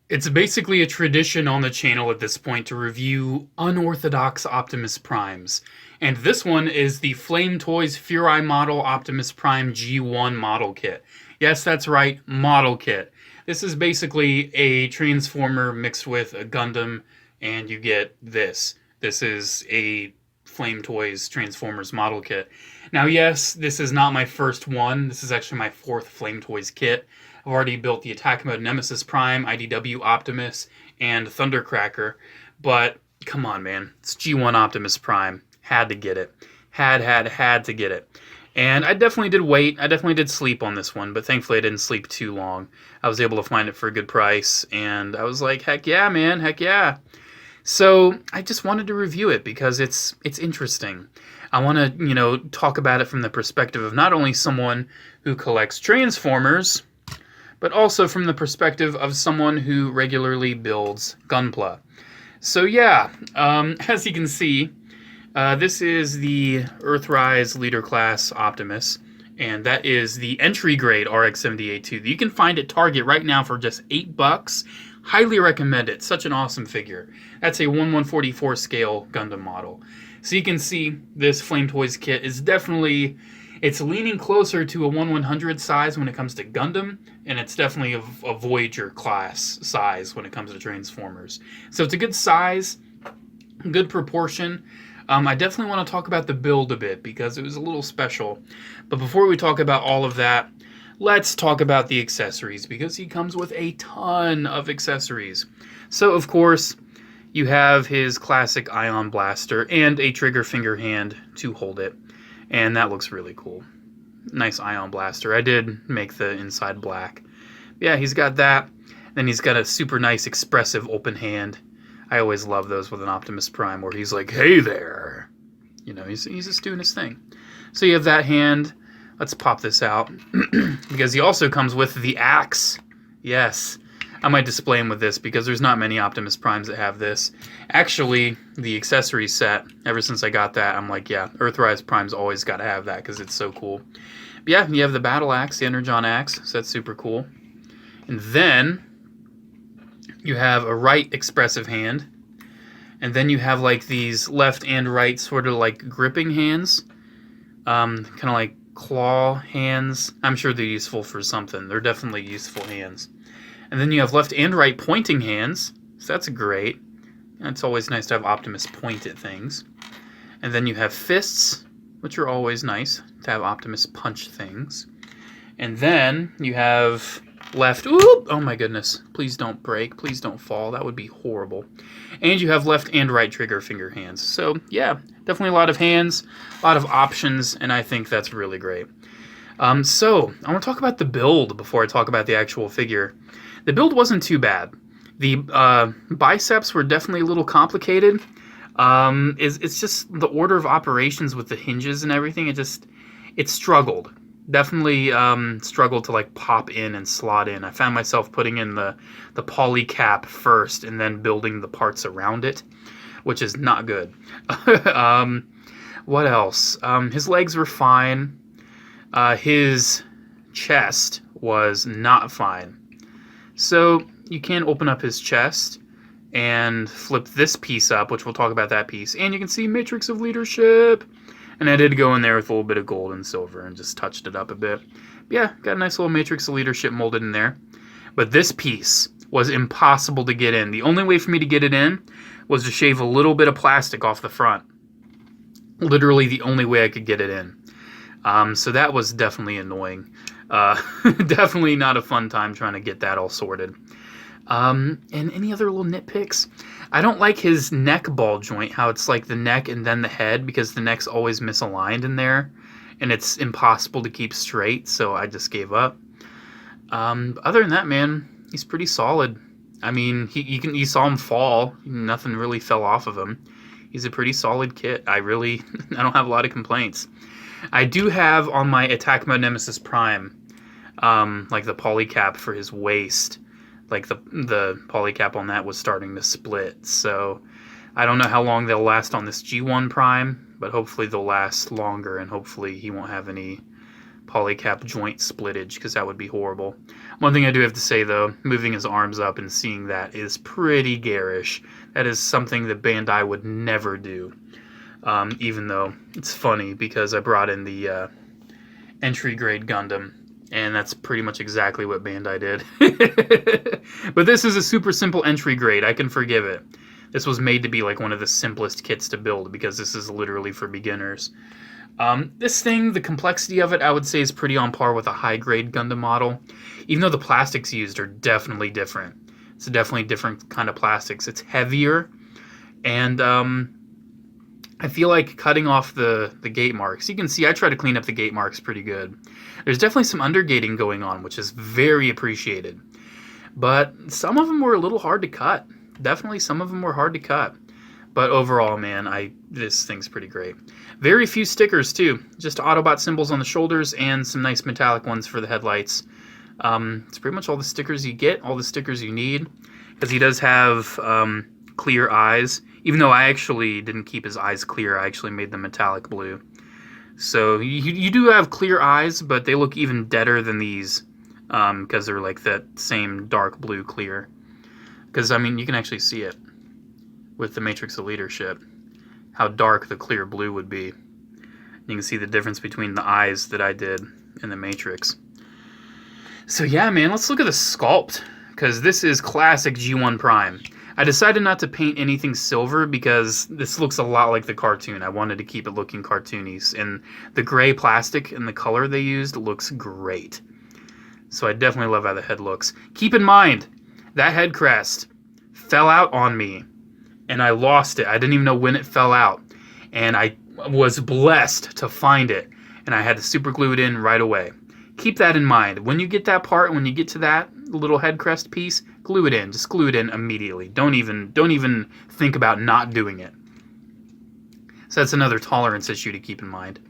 It's basically a tradition on the channel at this point to review unorthodox Optimus Primes. And this one is the Flame Toys Furai Model Optimus Prime G1 model kit. Yes, that's right, model kit. This is basically a Transformer mixed with a Gundam, and you get this. This is a Flame Toys Transformers model kit. Now, yes, this is not my first one. This is actually my fourth Flame Toys kit. I've already built the Attack Mode Nemesis Prime, IDW Optimus, and Thundercracker. But, come on, man. It's G1 Optimus Prime. Had to get it. Had to get it. And I definitely did wait. I definitely did sleep on this one, but thankfully I didn't sleep too long. I was able to find it for a good price, and I was like, heck yeah, man, heck yeah. So I just wanted to review it because it's interesting. I want to, talk about it from the perspective of not only someone who collects Transformers, but also from the perspective of someone who regularly builds Gunpla. So yeah, as you can see, this is the Earthrise Leader Class Optimus, and that is the entry grade RX-78-2. You can find at Target right now for just $8. Highly recommend it. Such an awesome figure. That's a 1/144 scale Gundam model. So you can see this Flame Toys kit is definitely, it's leaning closer to a 1/100 size when it comes to Gundam, and it's definitely a Voyager class size when it comes to Transformers. So it's a good size, good proportion. I definitely want to talk about the build a bit because it was a little special. But before we talk about all of that, let's talk about the accessories because he comes with a ton of accessories. So, of course, you have his classic ion blaster and a trigger finger hand to hold it. And that looks really cool. Nice ion blaster. I did make the inside black. Yeah, he's got that. Then he's got a super nice expressive open hand. I always love those with an Optimus Prime where he's like, hey there. He's just doing his thing. So you have that hand. Let's pop this out. Because he also comes with the axe. Yes. I might display him with this because there's not many Optimus Primes that have this. Actually, the accessory set, ever since I got that, I'm like, yeah, Earthrise Prime's always got to have that because it's so cool. But yeah, you have the battle axe, the Energon axe, so that's super cool. And then you have a right expressive hand. And then you have like these left and right sort of like gripping hands. Kind of like claw hands. I'm sure they're useful for something. They're definitely useful hands. And then you have left and right pointing hands. So that's great. It's always nice to have Optimus point at things. And then you have fists, which are always nice to have Optimus punch things. And then you have left... Ooh, oh my goodness. Please don't break. Please don't fall. That would be horrible. And you have left and right trigger finger hands. So, yeah, definitely a lot of hands, a lot of options, and I think that's really great. So, I want to talk about the build before I talk about the actual figure. The build wasn't too bad. The biceps were definitely a little complicated. It's just the order of operations with the hinges and everything. It struggled. Definitely struggled to like pop in and slot in. I found myself putting in the poly cap first and then building the parts around it, which is not good. What else? His legs were fine. His chest was not fine. So you can open up his chest and flip this piece up, which we'll talk about that piece. And you can see Matrix of Leadership. And I did go in there with a little bit of gold and silver and just touched it up a bit. But yeah, got a nice little Matrix of Leadership molded in there. But this piece was impossible to get in. The only way for me to get it in was to shave a little bit of plastic off the front. Literally the only way I could get it in. So that was definitely annoying. Definitely not a fun time trying to get that all sorted. And any other little nitpicks? I don't like his neck ball joint, how it's like the neck and then the head, because the neck's always misaligned in there, and it's impossible to keep straight, so I just gave up. Other than that, man, he's pretty solid. I mean, you saw him fall. Nothing really fell off of him. He's a pretty solid kit. I don't have a lot of complaints. I do have on my Attack Mode Nemesis Prime, like the polycap for his waist. Like the polycap on that was starting to split. So I don't know how long they'll last on this G1 Prime, but hopefully they'll last longer, and hopefully he won't have any polycap joint splittage, because that would be horrible. One thing I do have to say though, moving his arms up and seeing that is pretty garish. That is something that Bandai would never do. Even though it's funny because I brought in the entry grade Gundam, and that's pretty much exactly what Bandai did. But this is a super simple entry grade. I can forgive it. This was made to be like one of the simplest kits to build because this is literally for beginners. This thing, the complexity of it, I would say is pretty on par with a high-grade Gundam model, even though the plastics used are definitely different. It's a definitely different kind of plastics. It's heavier, and I feel like cutting off the gate marks. You can see I try to clean up the gate marks pretty good. There's definitely some undergating going on, which is very appreciated. But some of them were a little hard to cut. Definitely some of them were hard to cut. But overall, man, this thing's pretty great. Very few stickers, too. Just Autobot symbols on the shoulders and some nice metallic ones for the headlights. It's pretty much all the stickers you get, all the stickers you need. Because he does have clear eyes. Even though I actually didn't keep his eyes clear, I actually made them metallic blue. So you do have clear eyes, but they look even deader than these. Because they're like that same dark blue clear. Because, I mean, you can actually see it with the Matrix of Leadership, how dark the clear blue would be. You can see the difference between the eyes that I did in the Matrix. So yeah, man, let's look at the sculpt, because this is classic G1 Prime. I decided not to paint anything silver because this looks a lot like the cartoon. I wanted to keep it looking cartoony, and the gray plastic and the color they used looks great. So I definitely love how the head looks. Keep in mind, that head crest fell out on me, and I lost it. I didn't even know when it fell out, and I was blessed to find it, and I had to super glue it in right away. Keep that in mind. When you get that part, when you get to that little head crest piece, glue it in. Just glue it in immediately. Don't even think about not doing it. So that's another tolerance issue to keep in mind.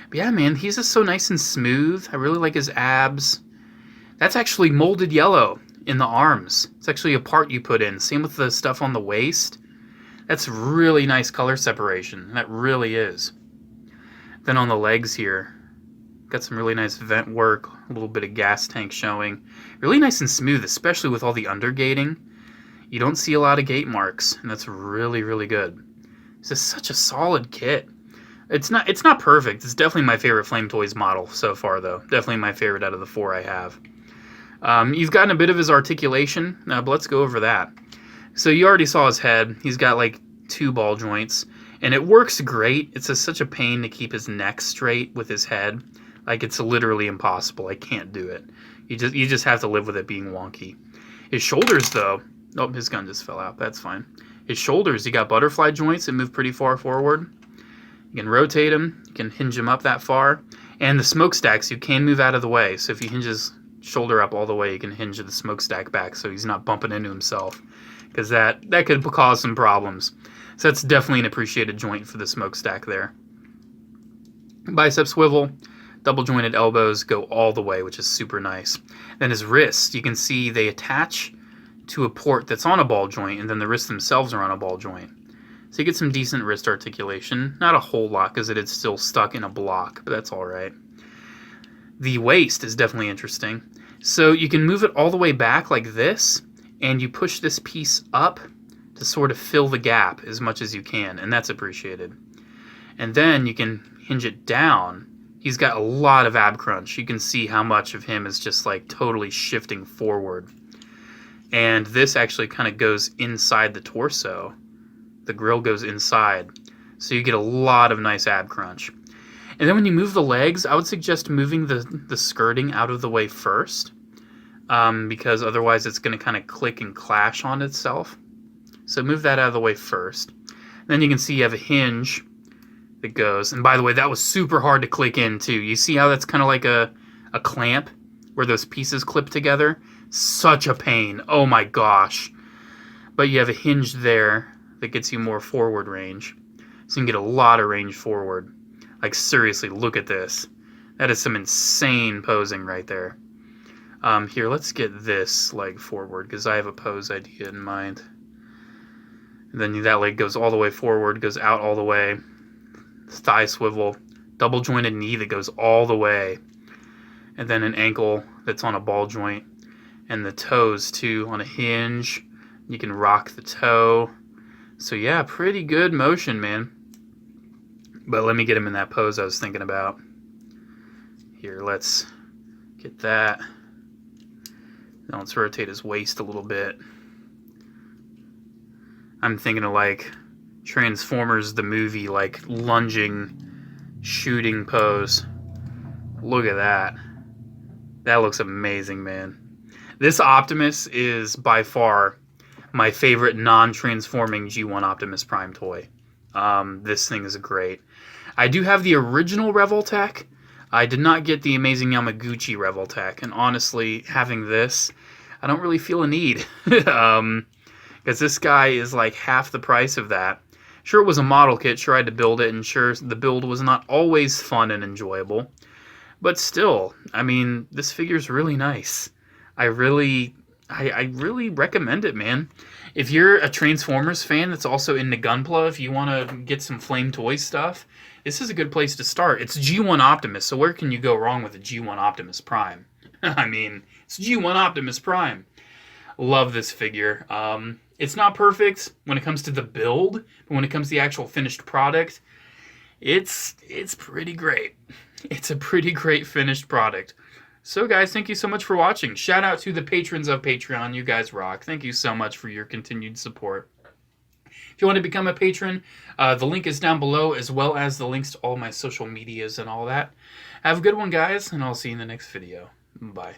But yeah, man, he's just so nice and smooth. I really like his abs. That's actually molded yellow in the arms. It's actually a part you put in. Same with the stuff on the waist. That's really nice color separation. That really is. Then on the legs here, got some really nice vent work, a little bit of gas tank showing. Really nice and smooth, especially with all the undergating. You don't see a lot of gate marks, and that's really, really good. This is such a solid kit. It's not perfect. It's definitely my favorite Flame Toys model so far, though. Definitely my favorite out of the 4 I have. You've gotten a bit of his articulation, but let's go over that. So you already saw his head. He's got like 2 ball joints, and it works great. It's such a pain to keep his neck straight with his head. Like, it's literally impossible. I can't do it. You just have to live with it being wonky. His shoulders, though... Oh, his gun just fell out. That's fine. His shoulders, you got butterfly joints that move pretty far forward. You can rotate them. You can hinge them up that far. And the smokestacks, you can move out of the way. So if you hinge his shoulder up all the way, you can hinge the smokestack back so he's not bumping into himself. Because that could cause some problems. So that's definitely an appreciated joint for the smokestack there. Bicep swivel. Double jointed elbows go all the way, which is super nice. Then his wrists, you can see they attach to a port that's on a ball joint, and then the wrists themselves are on a ball joint. So you get some decent wrist articulation. Not a whole lot, because it is still stuck in a block, but that's alright. The waist is definitely interesting. So you can move it all the way back like this, and you push this piece up to sort of fill the gap as much as you can, and that's appreciated. And then you can hinge it down. He's got a lot of ab crunch. You can see how much of him is just like totally shifting forward. And this actually kind of goes inside the torso. The grill goes inside. So you get a lot of nice ab crunch. And then when you move the legs, I would suggest moving the skirting out of the way first. Because otherwise it's going to kind of click and clash on itself. So move that out of the way first. Then you can see you have a hinge that goes. And by the way, that was super hard to click in too. You see how that's kind of like a clamp where those pieces clip together? Such a pain. Oh my gosh. But you have a hinge there that gets you more forward range. So you can get a lot of range forward. Like seriously, look at this. That is some insane posing right there. Here, let's get this leg forward because I have a pose idea in mind. And then that leg goes all the way forward, goes out all the way. Thigh swivel, double jointed knee that goes all the way. and then an ankle that's on a ball joint, and the toes too on a hinge. You can rock the toe. So yeah, pretty good motion, man. But let me get him in that pose I was thinking about. Here, let's get that. Now let's rotate his waist a little bit. I'm thinking of like Transformers the movie, like lunging, shooting pose. Look at that. That looks amazing, man. This Optimus is by far my favorite non-transforming G1 Optimus Prime toy. This thing is great. I do have the original Revoltech. I did not get the amazing Yamaguchi Revoltech, and honestly, having this, I don't really feel a need. Because this guy is like half the price of that. Sure, it was a model kit, sure I had to build it, and sure, the build was not always fun and enjoyable. But still, I mean, this figure's really nice. I really recommend it, man. If you're a Transformers fan that's also into Gunpla, if you want to get some Flame Toys stuff, this is a good place to start. It's G1 Optimus, so where can you go wrong with a G1 Optimus Prime? I mean, it's G1 Optimus Prime. Love this figure. It's not perfect when it comes to the build, but when it comes to the actual finished product, it's pretty great. It's a pretty great finished product. So guys, thank you so much for watching. Shout out to the patrons of Patreon. You guys rock. Thank you so much for your continued support. If you want to become a patron, the link is down below, as well as the links to all my social medias and all that. Have a good one, guys, and I'll see you in the next video. Bye.